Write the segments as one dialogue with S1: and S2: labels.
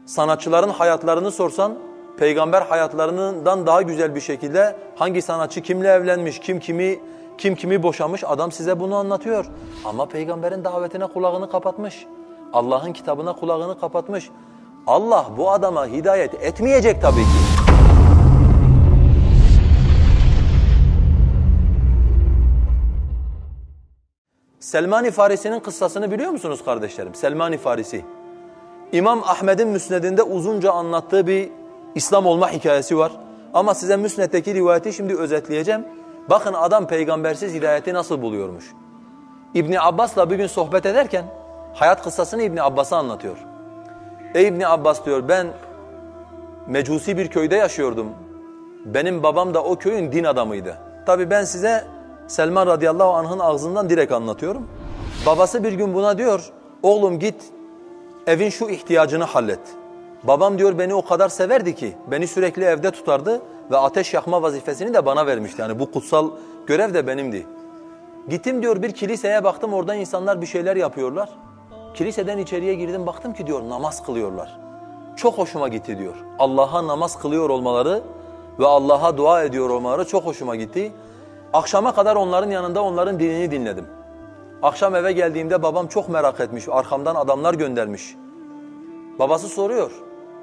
S1: Sanatçıların hayatlarını sorsan, peygamber hayatlarından daha güzel bir şekilde hangi sanatçı kimle evlenmiş, kim kimi boşamış, adam size bunu anlatıyor. Ama peygamberin davetine kulağını kapatmış. Allah'ın kitabına kulağını kapatmış. Allah bu adama hidayet etmeyecek tabii ki. Selman-i Farisi'nin kıssasını biliyor musunuz kardeşlerim? Selman-i Farisi. İmam Ahmed'in Müsned'inde uzunca anlattığı bir İslam olma hikayesi var. Ama size Müsned'deki rivayeti şimdi özetleyeceğim. Bakın adam peygambersiz hidayeti nasıl buluyormuş. İbni Abbas'la bir gün sohbet ederken hayat kıssasını İbni Abbas'a anlatıyor. Ey İbni Abbas diyor, ben mecusi bir köyde yaşıyordum. Benim babam da o köyün din adamıydı. Tabii ben size Selman radıyallahu anh'ın ağzından direkt anlatıyorum. Babası bir gün buna diyor, oğlum git evin şu ihtiyacını hallet. Babam diyor beni o kadar severdi ki beni sürekli evde tutardı ve ateş yakma vazifesini de bana vermişti. Yani bu kutsal görev de benimdi. Gittim diyor bir kiliseye baktım, orada insanlar bir şeyler yapıyorlar. Kiliseden içeriye girdim, baktım ki diyor namaz kılıyorlar. Çok hoşuma gitti diyor. Allah'a namaz kılıyor olmaları ve Allah'a dua ediyor olmaları çok hoşuma gitti. Akşama kadar onların yanında onların dinini dinledim. Akşam eve geldiğimde babam çok merak etmiş, arkamdan adamlar göndermiş. Babası soruyor,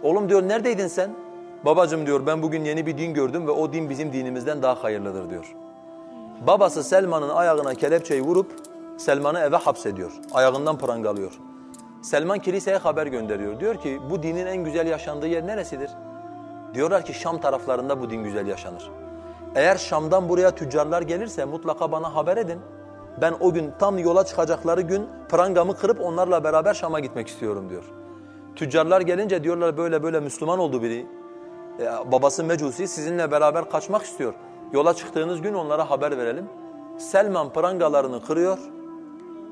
S1: oğlum diyor neredeydin sen? Babacığım diyor ben bugün yeni bir din gördüm ve o din bizim dinimizden daha hayırlıdır diyor. Babası Selman'ın ayağına kelepçeyi vurup Selman'ı eve hapsediyor, ayağından prangalıyor. Selman kiliseye haber gönderiyor, diyor ki bu dinin en güzel yaşandığı yer neresidir? Diyorlar ki Şam taraflarında bu din güzel yaşanır. Eğer Şam'dan buraya tüccarlar gelirse mutlaka bana haber edin. Ben o gün tam yola çıkacakları gün prangamı kırıp onlarla beraber Şam'a gitmek istiyorum diyor. Tüccarlar gelince diyorlar böyle böyle Müslüman oldu biri. Babası Mecusi sizinle beraber kaçmak istiyor. Yola çıktığınız gün onlara haber verelim. Selman prangalarını kırıyor.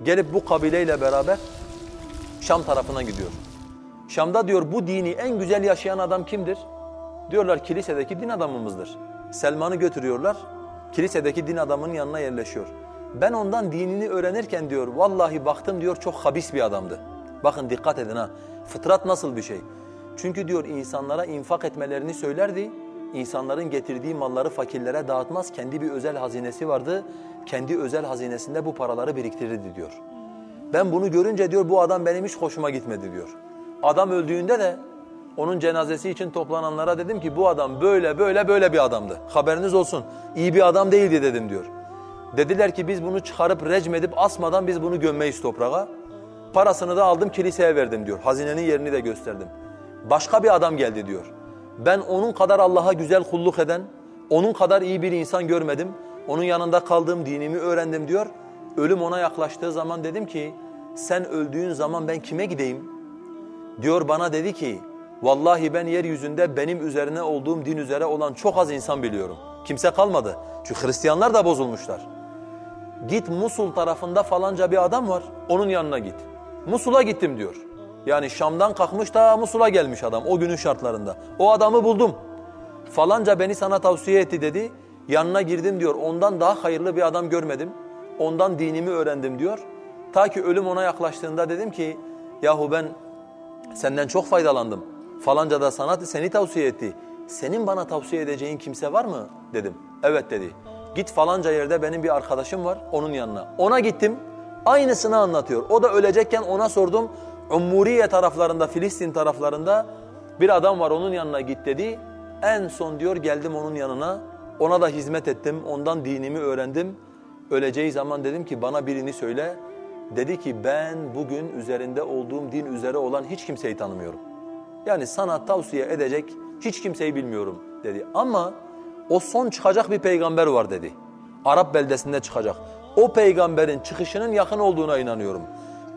S1: Gelip bu kabileyle beraber Şam tarafına gidiyor. Şam'da diyor bu dini en güzel yaşayan adam kimdir? Diyorlar kilisedeki din adamımızdır. Selman'ı götürüyorlar. Kilisedeki din adamının yanına yerleşiyor. Ben ondan dinini öğrenirken diyor vallahi baktım diyor çok habis bir adamdı. Bakın dikkat edin ha. Fıtrat nasıl bir şey? Çünkü diyor insanlara infak etmelerini söylerdi. İnsanların getirdiği malları fakirlere dağıtmaz. Kendi bir özel hazinesi vardı. Kendi özel hazinesinde bu paraları biriktirirdi diyor. Ben bunu görünce diyor bu adam benim hiç hoşuma gitmedi diyor. Adam öldüğünde de onun cenazesi için toplananlara dedim ki bu adam böyle bir adamdı. Haberiniz olsun. İyi bir adam değildi dedim diyor. Dediler ki biz bunu çıkarıp recm edip asmadan biz bunu gömmeyiz toprağa. Parasını da aldım kiliseye verdim diyor. Hazinenin yerini de gösterdim. Başka bir adam geldi diyor. Ben onun kadar Allah'a güzel kulluk eden, onun kadar iyi bir insan görmedim. Onun yanında kaldığım dinimi öğrendim diyor. Ölüm ona yaklaştığı zaman dedim ki sen öldüğün zaman ben kime gideyim? Diyor bana dedi ki vallahi ben yeryüzünde benim üzerine olduğum din üzere olan çok az insan biliyorum. Kimse kalmadı. Çünkü Hristiyanlar da bozulmuşlar. Git Musul tarafında falanca bir adam var, onun yanına git. Musul'a gittim diyor. Yani Şam'dan kalkmış da Musul'a gelmiş adam o günün şartlarında. O adamı buldum. Falanca beni sana tavsiye etti dedi. Yanına girdim diyor. Ondan daha hayırlı bir adam görmedim. Ondan dinimi öğrendim diyor. Ta ki ölüm ona yaklaştığında dedim ki yahu ben senden çok faydalandım. Falanca da seni tavsiye etti. Senin bana tavsiye edeceğin kimse var mı? Dedim. Evet dedi. Git falanca yerde benim bir arkadaşım var onun yanına. Ona gittim. Aynısını anlatıyor. O da ölecekken ona sordum. Ummuriye taraflarında, Filistin taraflarında bir adam var onun yanına git dedi. En son diyor geldim onun yanına. Ona da hizmet ettim. Ondan dinimi öğrendim. Öleceği zaman dedim ki bana birini söyle. Dedi ki ben bugün üzerinde olduğum din üzere olan hiç kimseyi tanımıyorum. Yani sana tavsiye edecek hiç kimseyi bilmiyorum dedi. Ama o son çıkacak bir peygamber var dedi. Arap beldesinde çıkacak. O peygamberin çıkışının yakın olduğuna inanıyorum.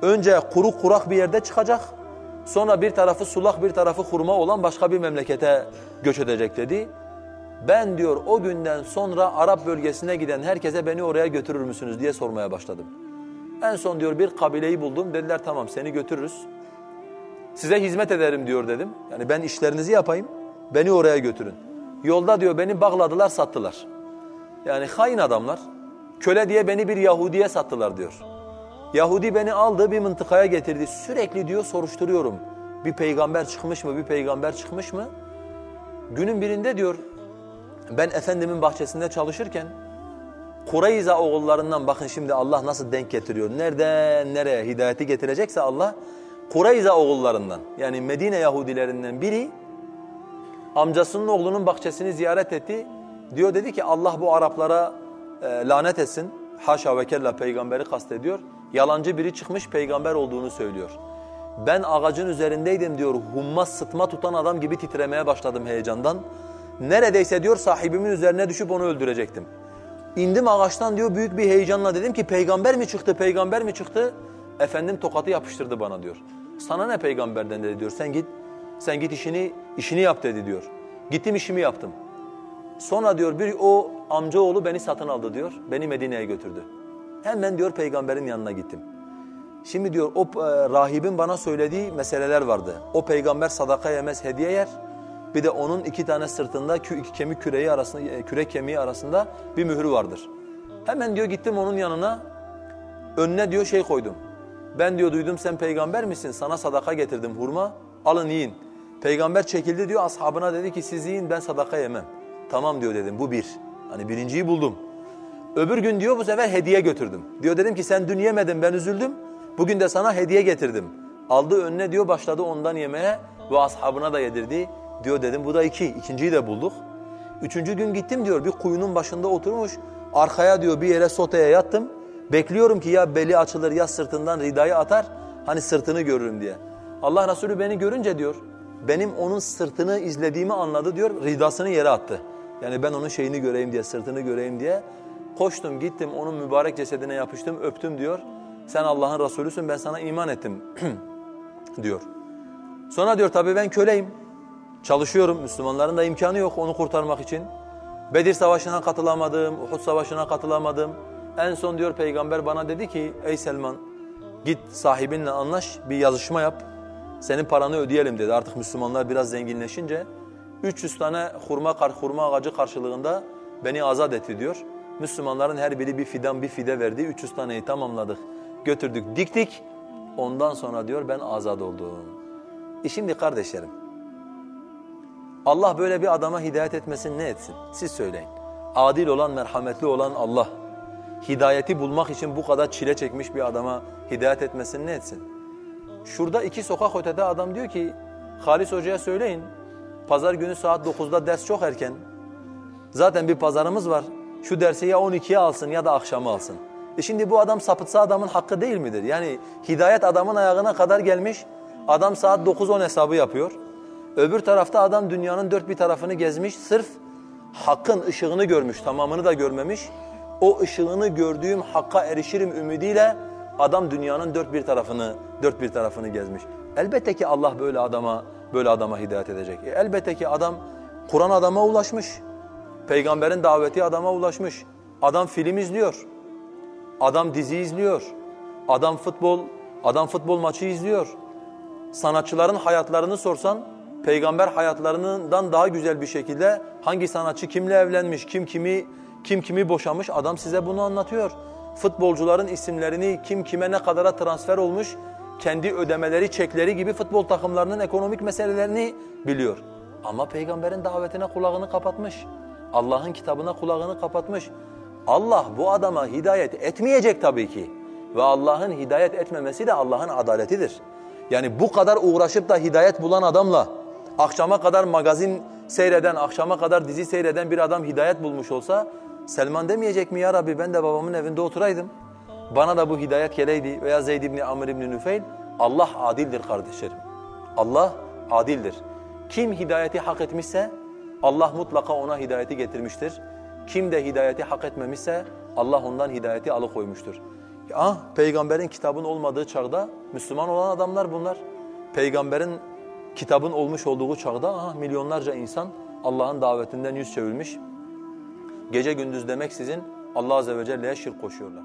S1: Önce kuru kurak bir yerde çıkacak. Sonra bir tarafı sulak bir tarafı hurma olan başka bir memlekete göç edecek dedi. Ben diyor o günden sonra Arap bölgesine giden herkese beni oraya götürür müsünüz diye sormaya başladım. En son diyor bir kabileyi buldum. Dediler tamam seni götürürüz. Size hizmet ederim diyor dedim. Yani ben işlerinizi yapayım. Beni oraya götürün. Yolda diyor beni bağladılar sattılar. Yani hain adamlar. Köle diye beni bir Yahudi'ye sattılar diyor. Yahudi beni aldı bir mıntıkaya getirdi. Sürekli diyor soruşturuyorum. bir peygamber çıkmış mı, bir peygamber çıkmış mı? Günün birinde diyor, ben Efendimin bahçesinde çalışırken Kureyza oğullarından, bakın şimdi Allah nasıl denk getiriyor. Nereden nereye hidayeti getirecekse Allah, Kureyza oğullarından, yani Medine Yahudilerinden biri amcasının oğlunun bahçesini ziyaret etti. Diyor, dedi ki Allah bu Araplara lanet etsin. Haşa ve kella peygamberi kastediyor. Yalancı biri çıkmış peygamber olduğunu söylüyor. Ben ağacın üzerindeydim diyor, humma sıtma tutan adam gibi titremeye başladım heyecandan. Neredeyse diyor sahibimin üzerine düşüp onu öldürecektim. İndim ağaçtan diyor, büyük bir heyecanla dedim ki peygamber mi çıktı, peygamber mi çıktı? Efendim tokatı yapıştırdı bana diyor. Sana ne peygamberden dedi diyor, sen git işini yap dedi diyor. Gittim işimi yaptım. Sonra diyor o amcaoğlu beni satın aldı diyor, beni Medine'ye götürdü. Hemen diyor peygamberin yanına gittim. Şimdi diyor o rahibin bana söylediği meseleler vardı. O peygamber sadaka yemez, hediye yer. Bir de onun 2 tane sırtında kemik kürek kemiği arasında bir mührü vardır. Hemen diyor gittim onun yanına, önüne diyor şey koydum. Ben diyor duydum sen peygamber misin? Sana sadaka getirdim hurma, alın yiyin. Peygamber çekildi diyor, ashabına dedi ki siz yiyin, ben sadaka yemem. Tamam diyor dedim, bu bir. Hani birinciyi buldum. Öbür gün diyor bu sefer hediye götürdüm. Diyor dedim ki sen dün yemedin, ben üzüldüm. Bugün de sana hediye getirdim. Aldı önüne diyor, başladı ondan yemeye ve ashabına da yedirdi. Diyor dedim bu da ikinciyi de bulduk. 3. gün gittim diyor, bir kuyunun başında oturmuş. Arkaya diyor bir yere sotaya yattım. Bekliyorum ki ya beli açılır ya sırtından ridayı atar. Hani sırtını görürüm diye. Allah Resulü beni görünce diyor, benim onun sırtını izlediğimi anladı diyor, ridasını yere attı. Yani ben onun şeyini göreyim diye, sırtını göreyim diye. Koştum gittim onun mübarek cesedine yapıştım, öptüm diyor. Sen Allah'ın Resulüsün, ben sana iman ettim diyor. Sonra diyor tabii ben köleyim. Çalışıyorum, Müslümanların da imkanı yok onu kurtarmak için. Bedir Savaşı'na katılamadım, Uhud Savaşı'na katılamadım. En son diyor peygamber bana dedi ki ey Selman git sahibinle anlaş, bir yazışma yap. Senin paranı ödeyelim dedi. Artık Müslümanlar biraz zenginleşince 300 tane hurma ağacı karşılığında beni azat etti diyor. Müslümanların her biri bir fide verdi. 300 taneyi tamamladık, götürdük, diktik. Ondan sonra diyor ben azat oldum. Şimdi kardeşlerim, Allah böyle bir adama hidayet etmesin ne etsin? Siz söyleyin. Adil olan, merhametli olan Allah hidayeti bulmak için bu kadar çile çekmiş bir adama hidayet etmesin ne etsin? Şurada 2 sokak ötede adam diyor ki Halis Hoca'ya söyleyin. Pazar günü saat 9'da ders çok erken. Zaten bir pazarımız var. Şu dersi ya 12'ye alsın ya da akşama alsın. Şimdi bu adam sapıtsa adamın hakkı değil midir? Yani hidayet adamın ayağına kadar gelmiş. Adam saat 9-10 hesabı yapıyor. Öbür tarafta adam dünyanın 4 bir tarafını gezmiş. Sırf hakkın ışığını görmüş, tamamını da görmemiş. O ışığını gördüğüm hakka erişirim ümidiyle adam dünyanın 4 bir tarafını gezmiş. Elbette ki Allah böyle adama hidayet edecek. Elbette ki adam Kur'an adama ulaşmış. Peygamberin daveti adama ulaşmış. Adam film izliyor. Adam dizi izliyor. Adam futbol maçı izliyor. Sanatçıların hayatlarını sorsan peygamber hayatlarından daha güzel bir şekilde hangi sanatçı kimle evlenmiş, kim kimi boşamış adam size bunu anlatıyor. Futbolcuların isimlerini, kim kime ne kadara transfer olmuş, kendi ödemeleri, çekleri gibi futbol takımlarının ekonomik meselelerini biliyor. Ama peygamberin davetine kulağını kapatmış. Allah'ın kitabına kulağını kapatmış. Allah bu adama hidayet etmeyecek tabii ki. Ve Allah'ın hidayet etmemesi de Allah'ın adaletidir. Yani bu kadar uğraşıp da hidayet bulan adamla akşama kadar magazin seyreden, akşama kadar dizi seyreden bir adam hidayet bulmuş olsa Selman demeyecek mi ya Rabbi ben de babamın evinde oturaydım. Bana da bu hidayet geleydi veya Zeyd ibn Amr ibn Nüfeyl. Allah adildir kardeşlerim. Allah adildir. Kim hidayeti hak etmişse Allah mutlaka ona hidayeti getirmiştir. Kim de hidayeti hak etmemişse Allah ondan hidayeti alıkoymuştur. Peygamberin kitabın olmadığı çağda Müslüman olan adamlar bunlar. Peygamberin kitabın olmuş olduğu çağda milyonlarca insan Allah'ın davetinden yüz çevirmiş. Gece gündüz demeksizin Allah Azze ve Celle'ye şirk koşuyorlar.